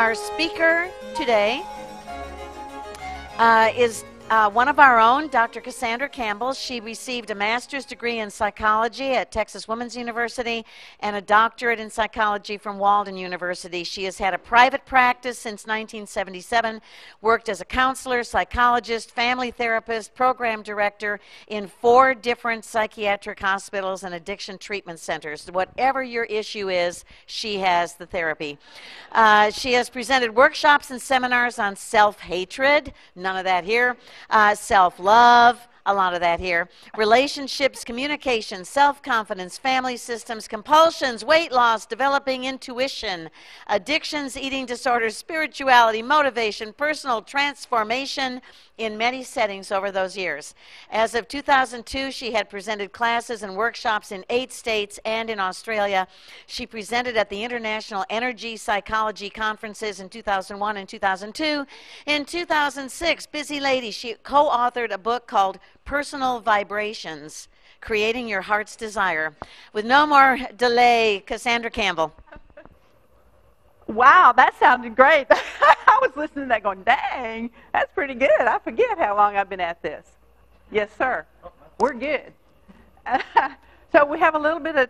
Our speaker today is one of our own, Dr. Cassandra Campbell. She received a master's degree in psychology at Texas Women's University and a doctorate in psychology from Walden University. She has had a private practice since 1977, worked as a counselor, psychologist, family therapist, program director in 4 different psychiatric hospitals and addiction treatment centers. Whatever your issue is, she has the therapy. She has presented workshops and seminars on self-hatred, none of that here, self-love, a lot of that here, relationships, communication, self-confidence, family systems, compulsions, weight loss, developing intuition, addictions, eating disorders, spirituality, motivation, personal transformation in many settings over those years. As of 2002, she had presented classes and workshops in 8 states and in Australia. She presented at the International Energy Psychology Conferences in 2001 and 2002. In 2006, busy lady, she co-authored a book called Personal Vibrations, Creating Your Heart's Desire. With no more delay, Cassandra Campbell. Wow, that sounded great. I was listening to that going, dang, that's pretty good. I forget how long I've been at this. Yes, sir. We're good. So we have a little bit of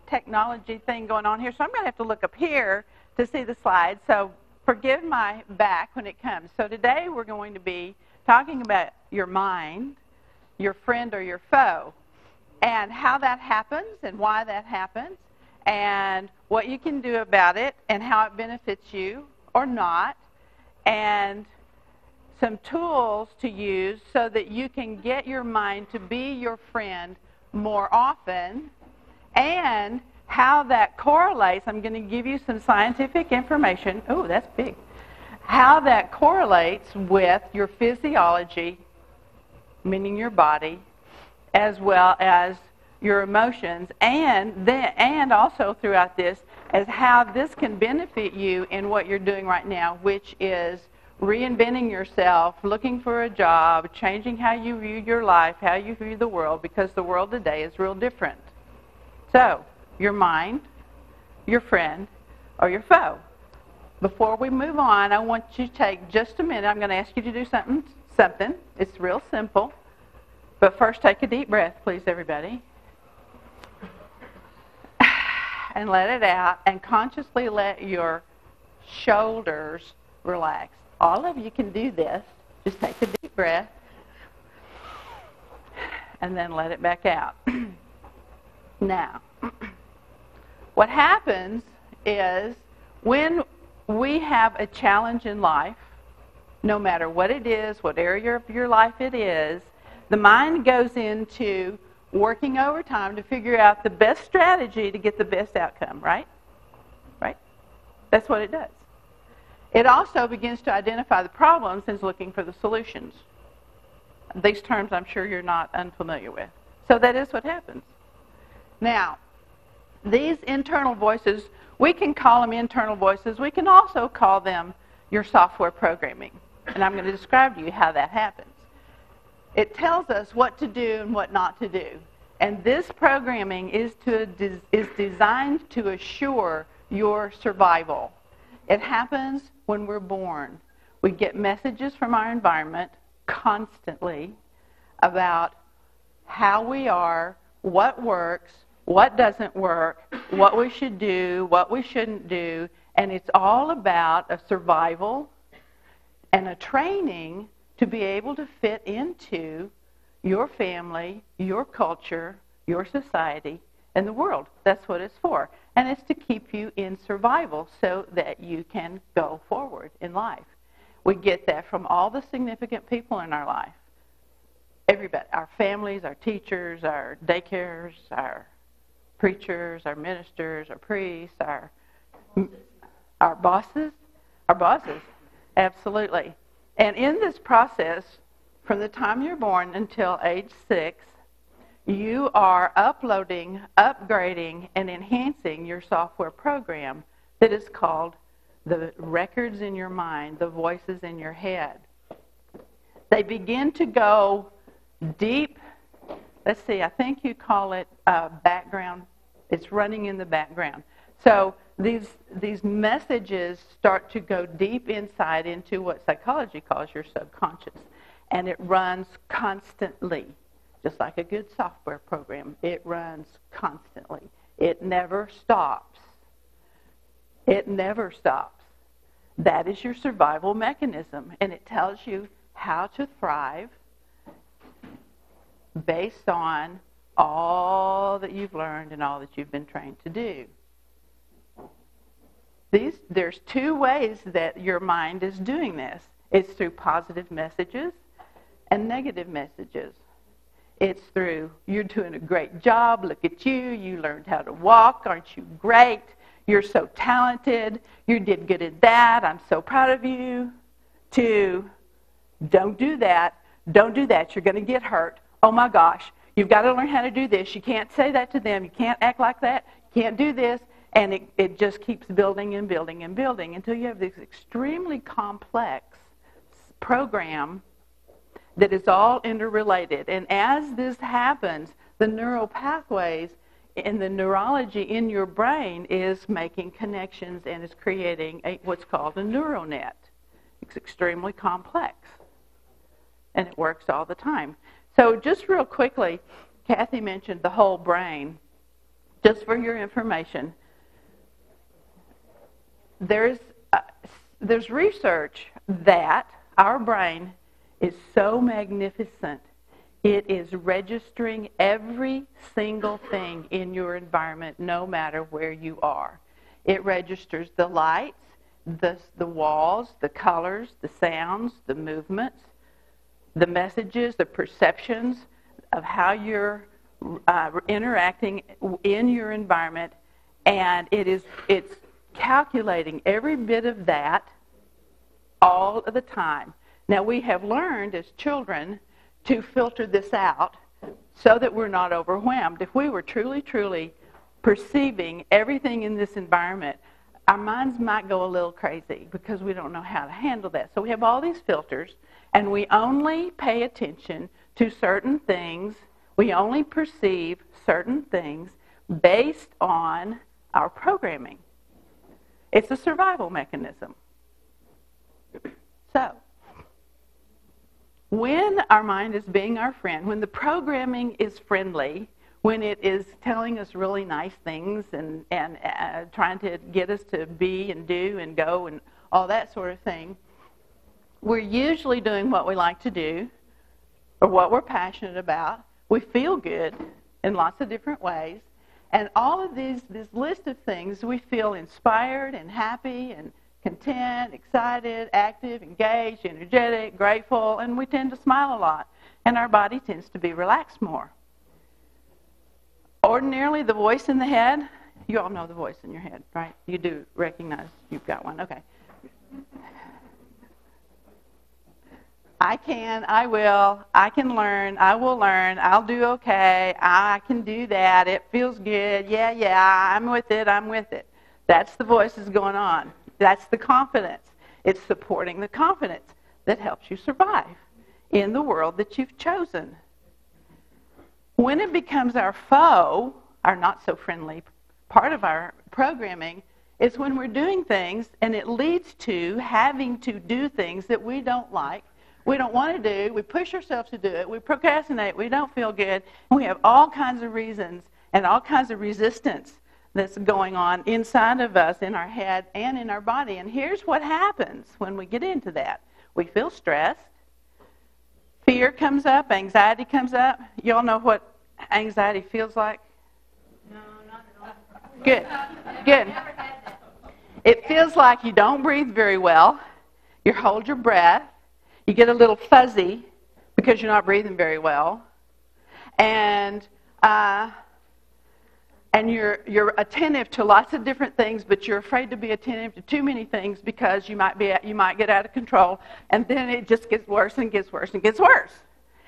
technology thing going on here, so I'm going to have to look up here to see the slides. So forgive my back when it comes. So today we're going to be talking about your mind, your friend or your foe, and how that happens and why that happens, and what you can do about it and how it benefits you or not, and some tools to use so that you can get your mind to be your friend more often, and how that correlates. I'm going to give you some scientific information. Oh, that's big. How that correlates with your physiology, meaning your body, as well as your emotions, and also throughout this, as how this can benefit you in what you're doing right now, which is reinventing yourself, looking for a job, changing how you view your life, how you view the world, because the world today is real different. So, your mind, your friend, or your foe. Before we move on, I want you to take just a minute. I'm going to ask you to do something. It's real simple. But first, take a deep breath, please, everybody. And let it out, and consciously let your shoulders relax. All of you can do this. Just take a deep breath, and then let it back out. Now, what happens is when we have a challenge in life, no matter what it is, what area of your life it is, the mind goes into working overtime to figure out the best strategy to get the best outcome, right? Right? That's what it does. It also begins to identify the problems and is looking for the solutions. These terms I'm sure you're not unfamiliar with. So that is what happens. Now, these internal voices, we can call them internal voices. We can also call them your software programming. And I'm going to describe to you how that happens. It tells us what to do and what not to do. And this programming is designed to assure your survival. It happens when we're born. We get messages from our environment constantly about how we are, what works, what doesn't work, what we should do, what we shouldn't do. And it's all about a survival and a training to be able to fit into your family, your culture, your society, and the world. That's what it's for. And it's to keep you in survival so that you can go forward in life. We get that from all the significant people in our life. Everybody, our families, our teachers, our daycares, our preachers, our ministers, our priests, our bosses, absolutely. And in this process, from the time you're born until age 6, you are uploading, upgrading, and enhancing your software program that is called the records in your mind, the voices in your head. They begin to go deep. Let's see, I think you call it background. It's running in the background. So these messages start to go deep inside into what psychology calls your subconscious. And it runs constantly, just like a good software program. It runs constantly. It never stops. It never stops. That is your survival mechanism, and it tells you how to thrive based on all that you've learned and all that you've been trained to do. There's two ways that your mind is doing this. It's through positive messages and negative messages. It's through, you're doing a great job, look at you, you learned how to walk, aren't you great? You're so talented, you did good at that, I'm so proud of you. To, don't do that, you're going to get hurt. Oh my gosh, you've got to learn how to do this. You can't say that to them, you can't act like that, you can't do this. And it just keeps building and building and building until you have this extremely complex program that is all interrelated. And as this happens, the neural pathways in the neurology in your brain is making connections and is creating what's called a neural net. It's extremely complex, and it works all the time. So just real quickly, Kathy mentioned the whole brain. Just for your information, there's research that our brain is so magnificent, it is registering every single thing in your environment, no matter where you are. It registers the lights, the walls, the colors, the sounds, the movements, the messages, the perceptions of how you're interacting in your environment, and it's calculating every bit of that all of the time. Now, we have learned as children to filter this out so that we're not overwhelmed. If we were truly, truly perceiving everything in this environment, our minds might go a little crazy because we don't know how to handle that. So we have all these filters, and we only pay attention to certain things. We only perceive certain things based on our programming. It's a survival mechanism. So, when our mind is being our friend, when the programming is friendly, when it is telling us really nice things and trying to get us to be and do and go and all that sort of thing, we're usually doing what we like to do or what we're passionate about. We feel good in lots of different ways. And all of this list of things, we feel inspired and happy and content, excited, active, engaged, energetic, grateful, and we tend to smile a lot. And our body tends to be relaxed more. Ordinarily, the voice in the head, you all know the voice in your head, right? You do recognize you've got one. Okay. I can, I will, I can learn, I will learn, I'll do okay, I can do that, it feels good, yeah, I'm with it. That's the voices going on. That's the confidence. It's supporting the confidence that helps you survive in the world that you've chosen. When it becomes our foe, our not so friendly part of our programming, is when we're doing things and it leads to having to do things that we don't like, we don't want to do, we push ourselves to do it, we procrastinate, we don't feel good, and we have all kinds of reasons and all kinds of resistance that's going on inside of us, in our head and in our body. And here's what happens when we get into that. We feel stressed. Fear comes up. Anxiety comes up. You all know what anxiety feels like? No, not at all. Good. Good. It feels like you don't breathe very well. You hold your breath. You get a little fuzzy because you're not breathing very well. And you're attentive to lots of different things, but you're afraid to be attentive to too many things because you might get out of control, and then it just gets worse and gets worse and gets worse.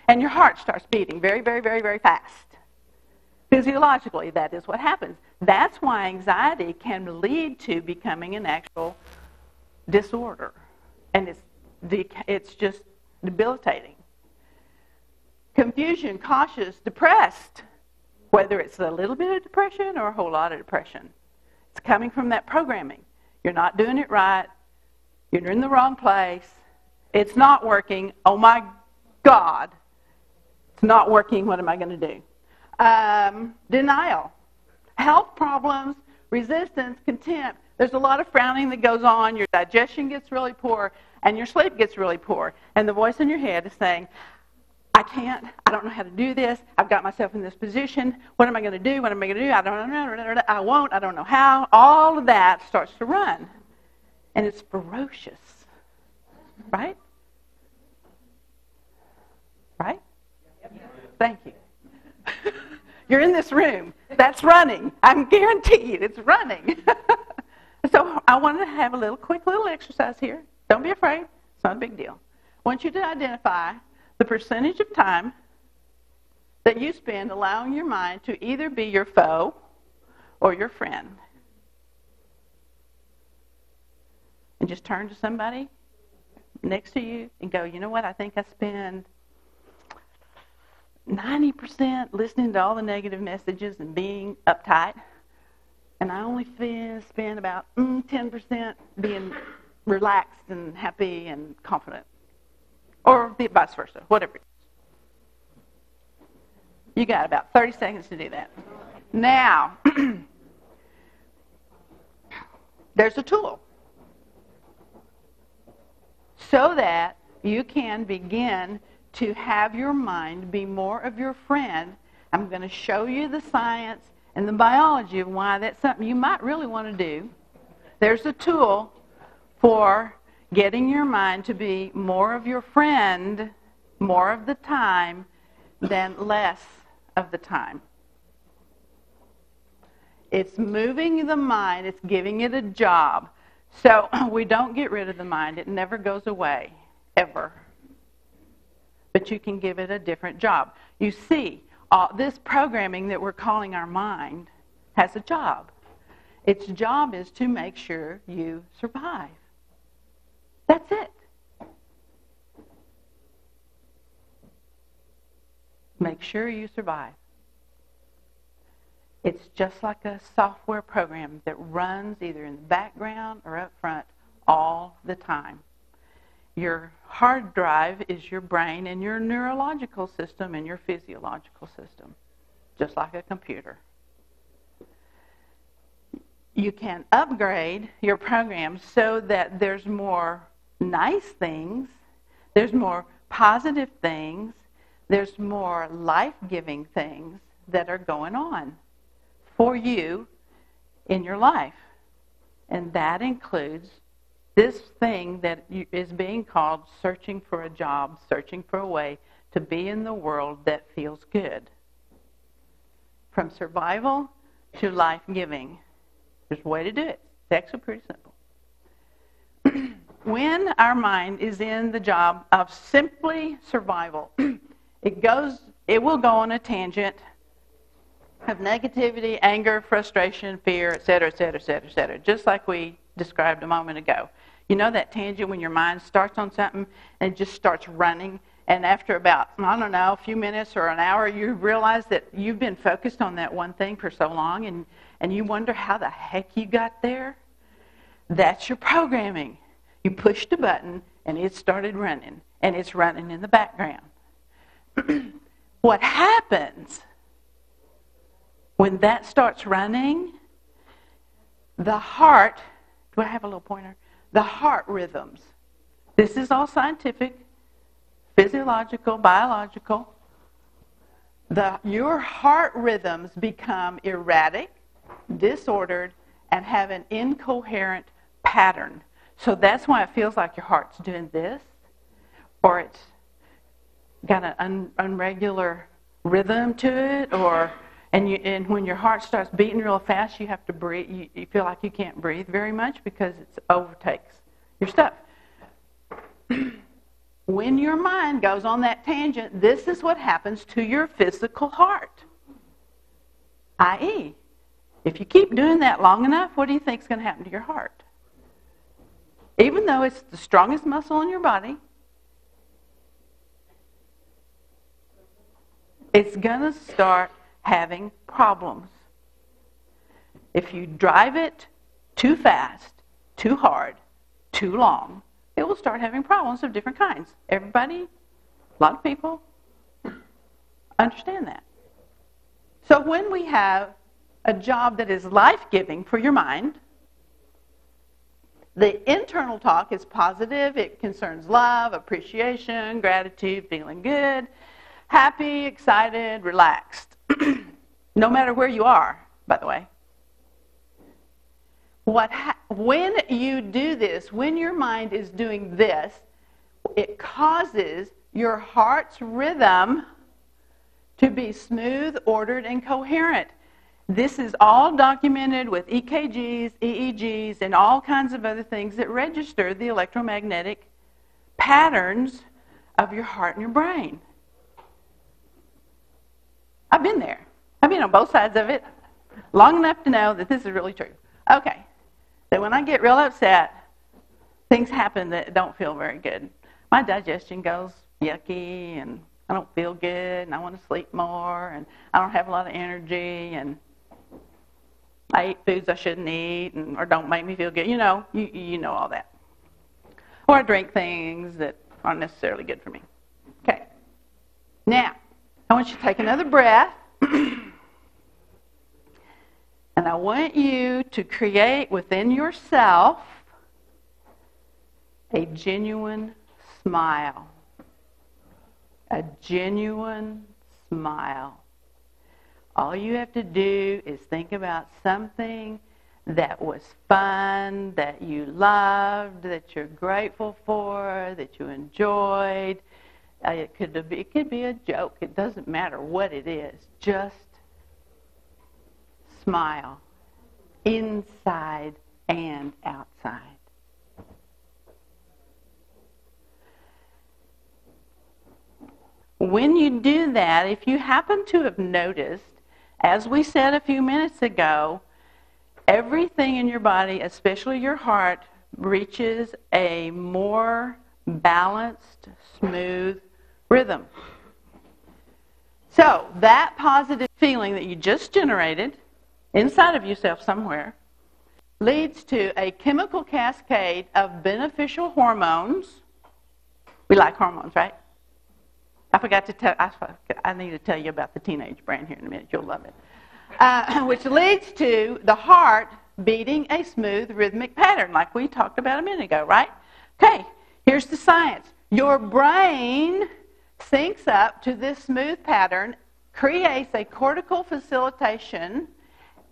And your heart starts beating very, very, very, very fast. Physiologically, that is what happens. That's why anxiety can lead to becoming an actual disorder, and it's just debilitating. Confusion, cautious, depressed. Whether it's a little bit of depression or a whole lot of depression. It's coming from that programming. You're not doing it right. You're in the wrong place. It's not working. Oh my God. It's not working. What am I going to do? Denial. Health problems, resistance, contempt. There's a lot of frowning that goes on. Your digestion gets really poor, and your sleep gets really poor. And the voice in your head is saying, I can't. I don't know how to do this. I've got myself in this position. What am I going to do? What am I going to do? I don't know. I won't. I don't know how. All of that starts to run. And it's ferocious. Right? Right? Thank you. You're in this room. That's running. I'm guaranteed it's running. So I want to have a quick little exercise here. Don't be afraid. It's not a big deal. I want you to identify the percentage of time that you spend allowing your mind to either be your foe or your friend. And just turn to somebody next to you and go, you know what, I think I spend 90% listening to all the negative messages and being uptight, and I only spend about 10% being relaxed and happy and confident. Or vice versa, whatever it is. You got about 30 seconds to do that. Now, there's a tool so that you can begin to have your mind be more of your friend. I'm going to show you the science and the biology of why that's something you might really want to do. There's a tool for getting your mind to be more of your friend more of the time than less of the time. It's moving the mind. It's giving it a job. So we don't get rid of the mind. It never goes away, ever. But you can give it a different job. You see, this programming that we're calling our mind has a job. Its job is to make sure you survive. That's it. Make sure you survive. It's just like a software program that runs either in the background or up front all the time. Your hard drive is your brain and your neurological system and your physiological system, just like a computer. You can upgrade your program so that there's more nice things, there's more positive things, there's more life-giving things that are going on for you in your life. And that includes this thing that is being called searching for a job, searching for a way to be in the world that feels good. From survival to life-giving. There's a way to do it. It's actually pretty simple. When our mind is in the job of simply survival, it will go on a tangent of negativity, anger, frustration, fear, etc., etc., etc., etc., just like we described a moment ago. You know that tangent when your mind starts on something and just starts running, and after about, I don't know, a few minutes or an hour, you realize that you've been focused on that one thing for so long, and you wonder how the heck you got there? That's your programming. You pushed a button, and it started running, and it's running in the background. What happens when that starts running? The heart, do I have a little pointer? The heart rhythms. This is all scientific, physiological, biological. Your heart rhythms become erratic, disordered, and have an incoherent pattern. So that's why it feels like your heart's doing this, or it's got an unregular rhythm to it, and when your heart starts beating real fast, you have to breathe. You feel like you can't breathe very much because it overtakes your stuff. When your mind goes on that tangent, this is what happens to your physical heart. I.e., if you keep doing that long enough, what do you think is going to happen to your heart? Even though it's the strongest muscle in your body, it's going to start having problems. If you drive it too fast, too hard, too long, it will start having problems of different kinds. Everybody, a lot of people, understand that. So when we have a job that is life-giving for your mind, the internal talk is positive. It concerns love, appreciation, gratitude, feeling good, happy, excited, relaxed. No matter where you are, by the way. When you do this, when your mind is doing this, it causes your heart's rhythm to be smooth, ordered, and coherent. This is all documented with EKGs, EEGs, and all kinds of other things that register the electromagnetic patterns of your heart and your brain. I've been there. I've been on both sides of it long enough to know that this is really true. Okay, so when I get real upset, things happen that don't feel very good. My digestion goes yucky, and I don't feel good, and I want to sleep more, and I don't have a lot of energy, and I eat foods I shouldn't eat, or don't make me feel good. You know all that. Or I drink things that aren't necessarily good for me. Okay. Now, I want you to take another breath. And I want you to create within yourself a genuine smile. A genuine smile. All you have to do is think about something that was fun, that you loved, that you're grateful for, that you enjoyed. It could be a joke. It doesn't matter what it is. Just smile, inside and outside. When you do that, if you happen to have noticed, as we said a few minutes ago, everything in your body, especially your heart, reaches a more balanced, smooth rhythm. So that positive feeling that you just generated inside of yourself somewhere leads to a chemical cascade of beneficial hormones. We like hormones, right? I forgot to tell. I need to tell you about the teenage brain here in a minute. You'll love it. Which leads to the heart beating a smooth rhythmic pattern, like we talked about a minute ago, right? Okay, here's the science. Your brain syncs up to this smooth pattern, creates a cortical facilitation,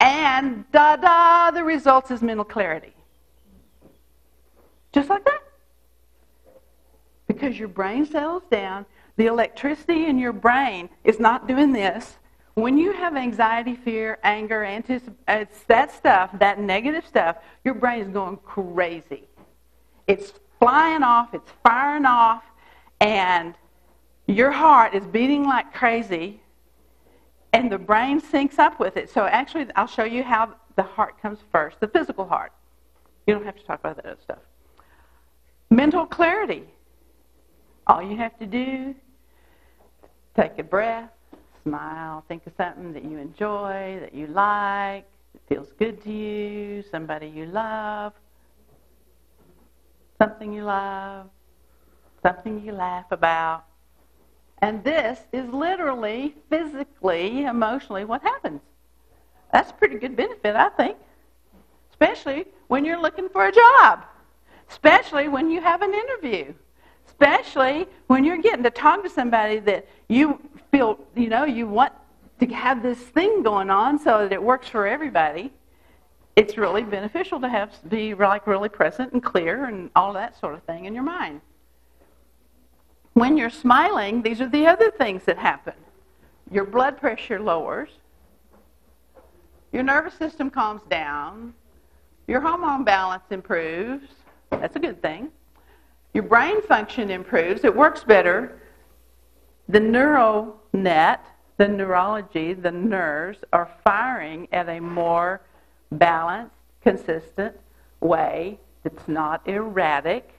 and the result is mental clarity. Just like that. Because your brain settles down. The electricity in your brain is not doing this. When you have anxiety, fear, anger, it's that stuff, that negative stuff, your brain is going crazy. It's flying off, it's firing off, and your heart is beating like crazy, and the brain syncs up with it. So actually, I'll show you how the heart comes first, the physical heart. You don't have to talk about that other stuff. Mental clarity. All you have to do, take a breath, smile, think of something that you enjoy, that you like, that feels good to you, somebody you love, something you love, something you laugh about. And this is literally, physically, emotionally what happens. That's a pretty good benefit, I think. Especially when you're looking for a job. Especially when you have an interview. Especially when you're getting to talk to somebody that you feel, you want to have this thing going on so that it works for everybody. It's really beneficial to be like really present and clear and all that sort of thing in your mind. When you're smiling, these are the other things that happen. Your blood pressure lowers. Your nervous system calms down. Your hormone balance improves. That's a good thing. Your brain function improves. It works better. The neural net, the neurology, the nerves are firing at a more balanced, consistent way that's not erratic.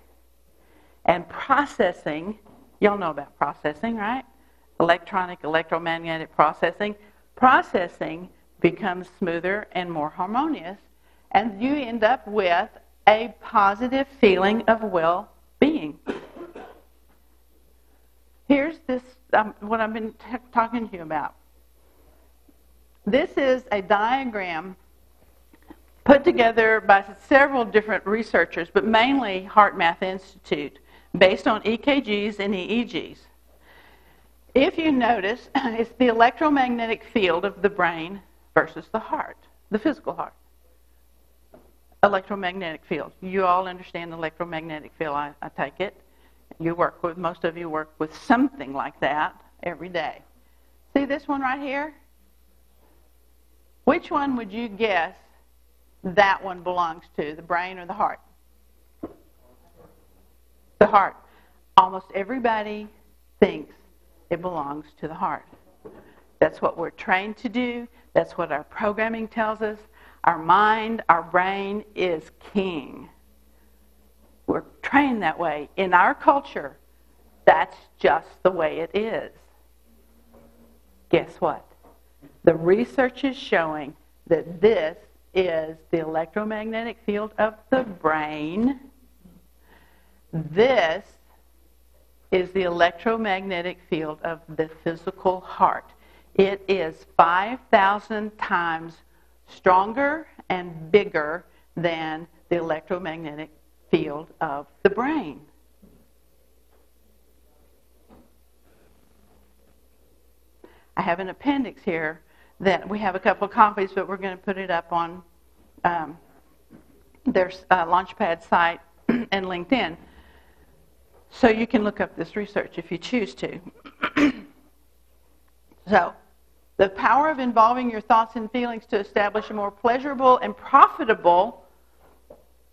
And processing, y'all know about processing, right? Electronic, electromagnetic processing. Processing becomes smoother and more harmonious, and you end up with a positive feeling of well-being. Here's this, what I've been talking to you about. This is a diagram put together by several different researchers, but mainly HeartMath Institute, based on EKGs and EEGs. If you notice, it's the electromagnetic field of the brain versus the heart, the physical heart. Electromagnetic field. You all understand the electromagnetic field, I take it. Most of you work with something like that every day. See this one right here? Which one would you guess that one belongs to, the brain or the heart? The heart. Almost everybody thinks it belongs to the heart. That's what we're trained to do. That's what our programming tells us. Our mind, our brain is king. We're trained that way. In our culture, that's just the way it is. Guess what? The research is showing that this is the electromagnetic field of the brain. This is the electromagnetic field of the physical heart. It is 5,000 times stronger and bigger than the electromagnetic field of the brain. I have an appendix here that we have a couple of copies, but we're going to put it up on their Launchpad site and LinkedIn. So you can look up this research if you choose to. So, the power of involving your thoughts and feelings to establish a more pleasurable and profitable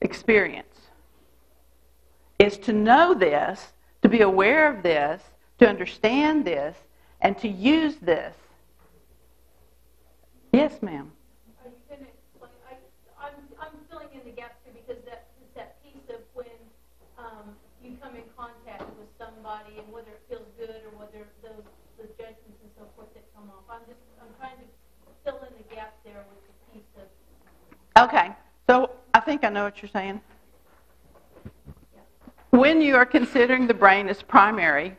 experience is to know this, to be aware of this, to understand this, and to use this. Yes, ma'am. Are you going to explain? I'm filling in the gaps here because it's that piece of when you come in contact with somebody and whether it feels good or whether the judgments and so forth that come off. I'm trying to fill in the gap there with the piece of. Okay, so I think I know what you're saying. When you are considering the brain as primary,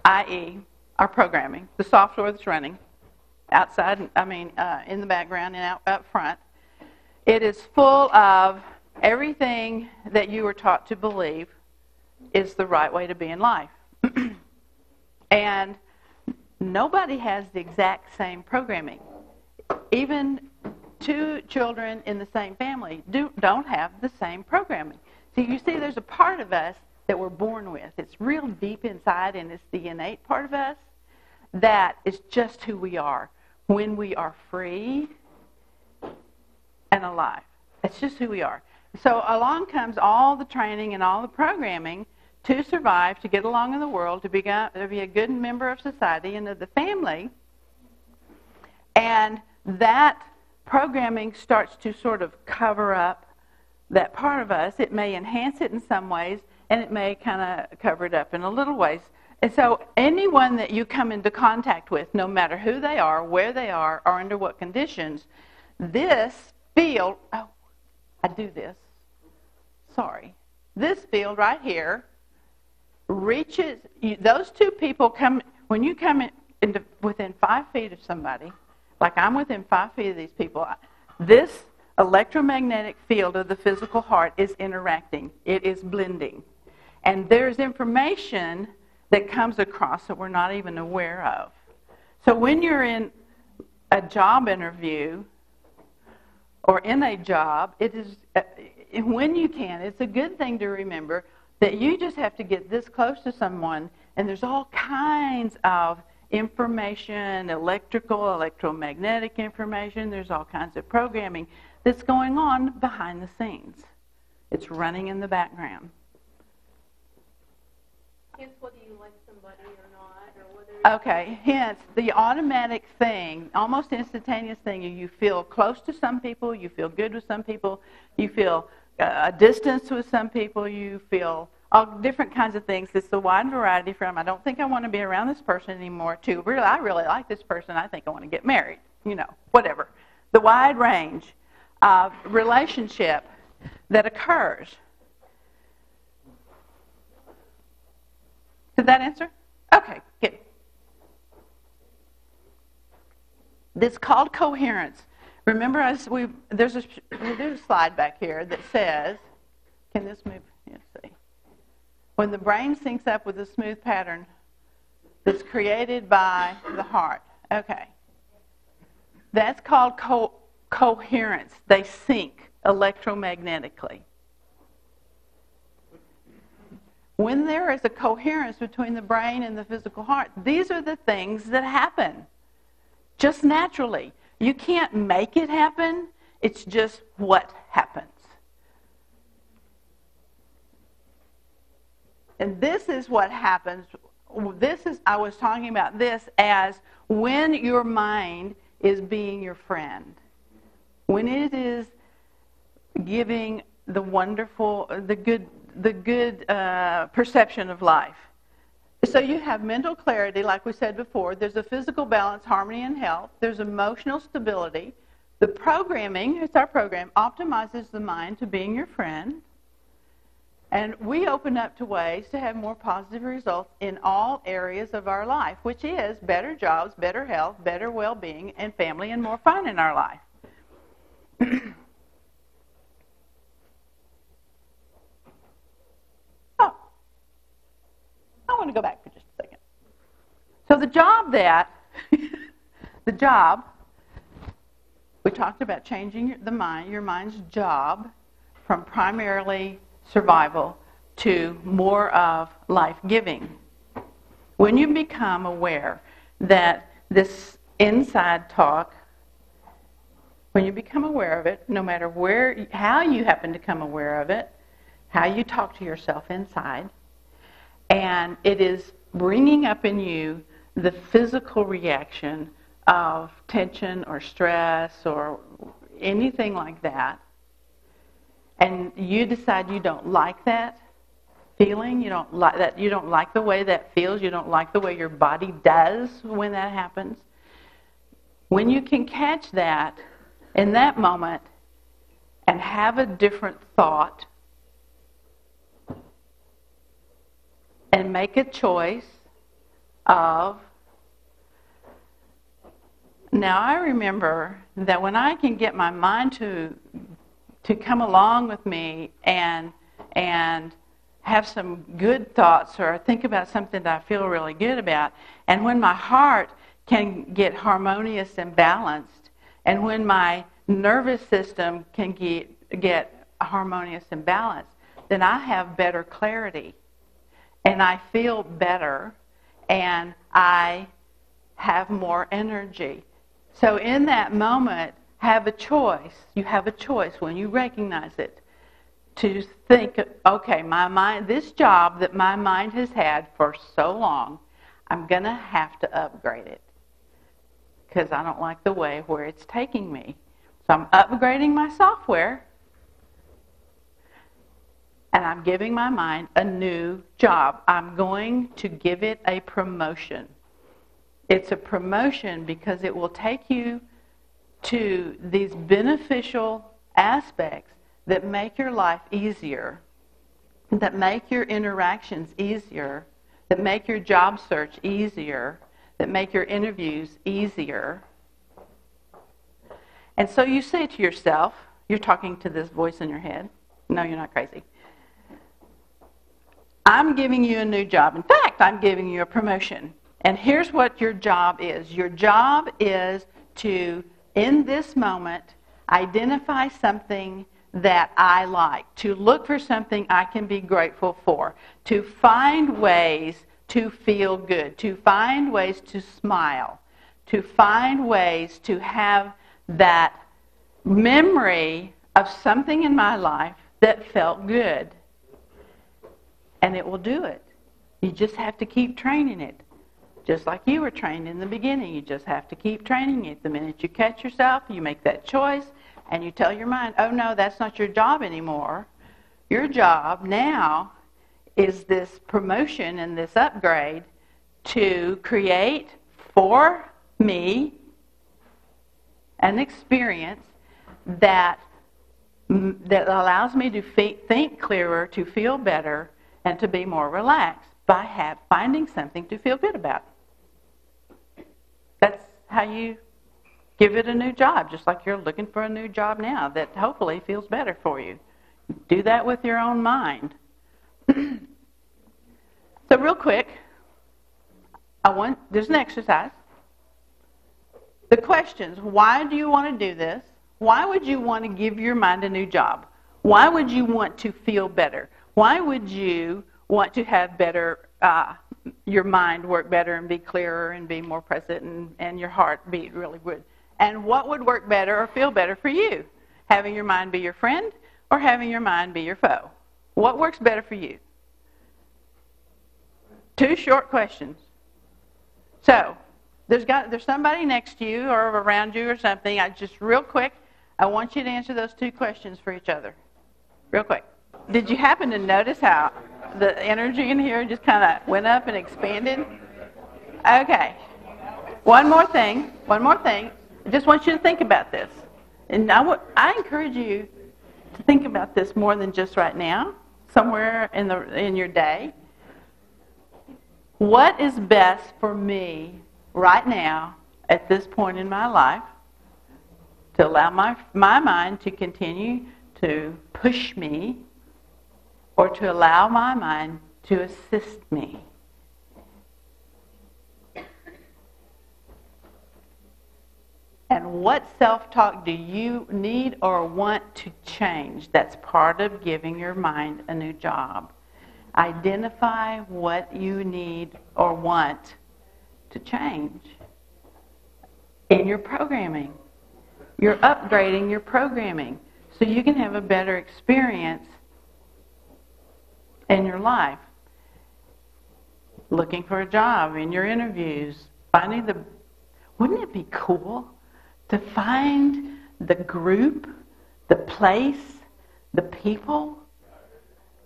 i.e., our programming, the software that's running outside, in the background and up front, it is full of everything that you were taught to believe is the right way to be in life. And nobody has the exact same programming. Even two children in the same family don't have the same programming. So you see there's a part of us that we're born with. It's real deep inside, and it's the innate part of us that is just who we are when we are free and alive. It's just who we are. So along comes all the training and all the programming to survive, to get along in the world, to be a good member of society and of the family. And that programming starts to sort of cover up that part of us. It may enhance it in some ways, and it may kind of cover it up in a little ways. And so anyone that you come into contact with, no matter who they are, where they are, or under what conditions, this field, this field right here reaches, those two people come, when you come into within 5 feet of somebody, like I'm within 5 feet of these people, this electromagnetic field of the physical heart is interacting. It is blending. And there's information that comes across that we're not even aware of. So when you're in a job interview or in a job, it is, when you can, it's a good thing to remember that you just have to get this close to someone, and there's all kinds of information, electrical, electromagnetic information, there's all kinds of programming that's going on behind the scenes. It's running in the background. Hence whether you like somebody or not, or whether... Okay, hence the automatic thing, almost instantaneous thing, you feel close to some people, you feel good with some people, you feel a distance with some people, you feel all different kinds of things. It's a wide variety from, I don't think I want to be around this person anymore, to, I really like this person, I think I want to get married, whatever. the wide range of relationship that occurs. Did that answer? Okay, good. It's called coherence. Remember, there's a slide back here that says, can this move? Let's see. When the brain syncs up with a smooth pattern that's created by the heart. Okay. That's called coherence. They sync electromagnetically. When there is a coherence between the brain and the physical heart, these are the things that happen just naturally. You can't make it happen. It's just what happens. And this is what happens. I was talking about this as when your mind is being your friend. When it is giving the wonderful, the good perception of life. So you have mental clarity, like we said before. There's a physical balance, harmony, and health. There's emotional stability. The programming, it's our program, optimizes the mind to being your friend. And we open up to ways to have more positive results in all areas of our life, which is better jobs, better health, better well-being, and family, and more fun in our life. I want to go back for just a second. So the job, we talked about changing the mind, your mind's job from primarily survival to more of life-giving. When you become aware that this inside talk, when you become aware of it, no matter how you happen to come aware of it, how you talk to yourself inside, and it is bringing up in you the physical reaction of tension or stress or anything like that, and you decide you don't like that feeling, you don't like the way that feels, you don't like the way your body does when that happens, when you can catch that in that moment and have a different thought and make a choice of, now I remember that when I can get my mind to come along with me and have some good thoughts or think about something that I feel really good about, and when my heart can get harmonious and balanced, and when my nervous system can get harmonious and balanced, then I have better clarity. And I feel better, and I have more energy. So in that moment, have a choice. You have a choice when you recognize it to think, okay, my mind, this job that my mind has had for so long, I'm going to have to upgrade it because I don't like the way where it's taking me. So I'm upgrading my software. And I'm giving my mind a new job. I'm going to give it a promotion. It's a promotion because it will take you to these beneficial aspects that make your life easier, that make your interactions easier, that make your job search easier, that make your interviews easier. And so you say to yourself, you're talking to this voice in your head. No, you're not crazy. I'm giving you a new job. In fact, I'm giving you a promotion. And here's what your job is. Your job is to, in this moment, identify something that I like, to look for something I can be grateful for, to find ways to feel good, to find ways to smile, to find ways to have that memory of something in my life that felt good. And it will do it. You just have to keep training it. Just like you were trained in the beginning. You just have to keep training it. The minute you catch yourself, you make that choice, and you tell your mind, oh no, that's not your job anymore. Your job now is this promotion and this upgrade to create for me an experience that allows me to think clearer, to feel better, and to be more relaxed by finding something to feel good about. That's how you give it a new job, just like you're looking for a new job now that hopefully feels better for you. Do that with your own mind. So real quick, there's an exercise. The questions: why do you want to do this? Why would you want to give your mind a new job? Why would you want to feel better? Why would you want to have better, your mind work better and be clearer and be more present and your heart beat really good? And what would work better or feel better for you? Having your mind be your friend or having your mind be your foe? What works better for you? 2 short questions. So, there's somebody next to you or around you or something. Real quick, I want you to answer those 2 questions for each other. Real quick. Did you happen to notice how the energy in here just kind of went up and expanded? Okay. One more thing. I just want you to think about this. And I encourage you to think about this more than just right now, somewhere in your day. What is best for me right now at this point in my life to allow my mind to continue to push me, or to allow my mind to assist me? And what self-talk do you need or want to change? That's part of giving your mind a new job. Identify what you need or want to change in your programming. You're upgrading your programming so you can have a better experience in your life. Looking for a job, in your interviews, wouldn't it be cool to find the group, the place, the people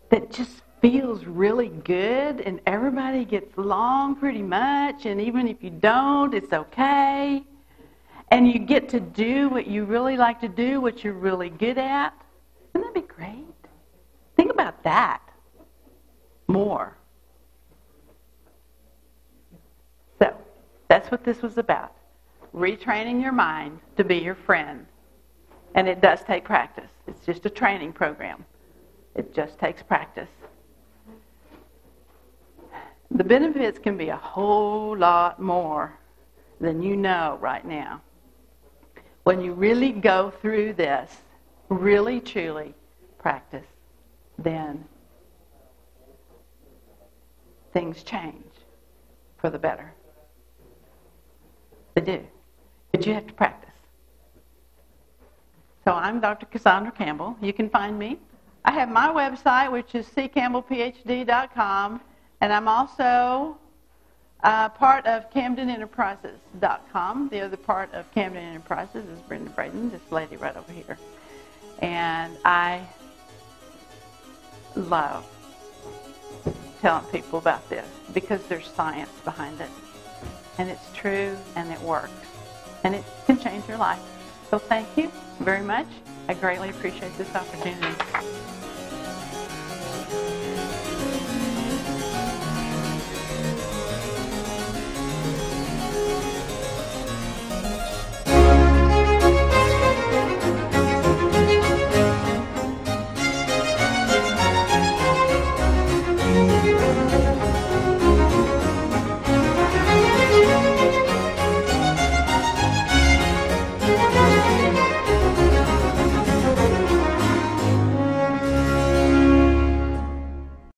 that just feels really good and everybody gets along pretty much, and even if you don't, it's okay. And you get to do what you really like to do, what you're really good at. Wouldn't that be great? Think about that more. So, that's what this was about. Retraining your mind to be your friend. And it does take practice. It's just a training program. It just takes practice. The benefits can be a whole lot more than you know right now. When you really go through this, really truly practice, then things change for the better. They do. But you have to practice. So I'm Dr. Cassandra Campbell. You can find me. I have my website, which is ccampbellphd.com, and I'm also part of CamdenEnterprises.com. The other part of Camden Enterprises is Brenda Braden, this lady right over here. And I love telling people about this because there's science behind it. And it's true, and it works. And it can change your life. So thank you very much. I greatly appreciate this opportunity.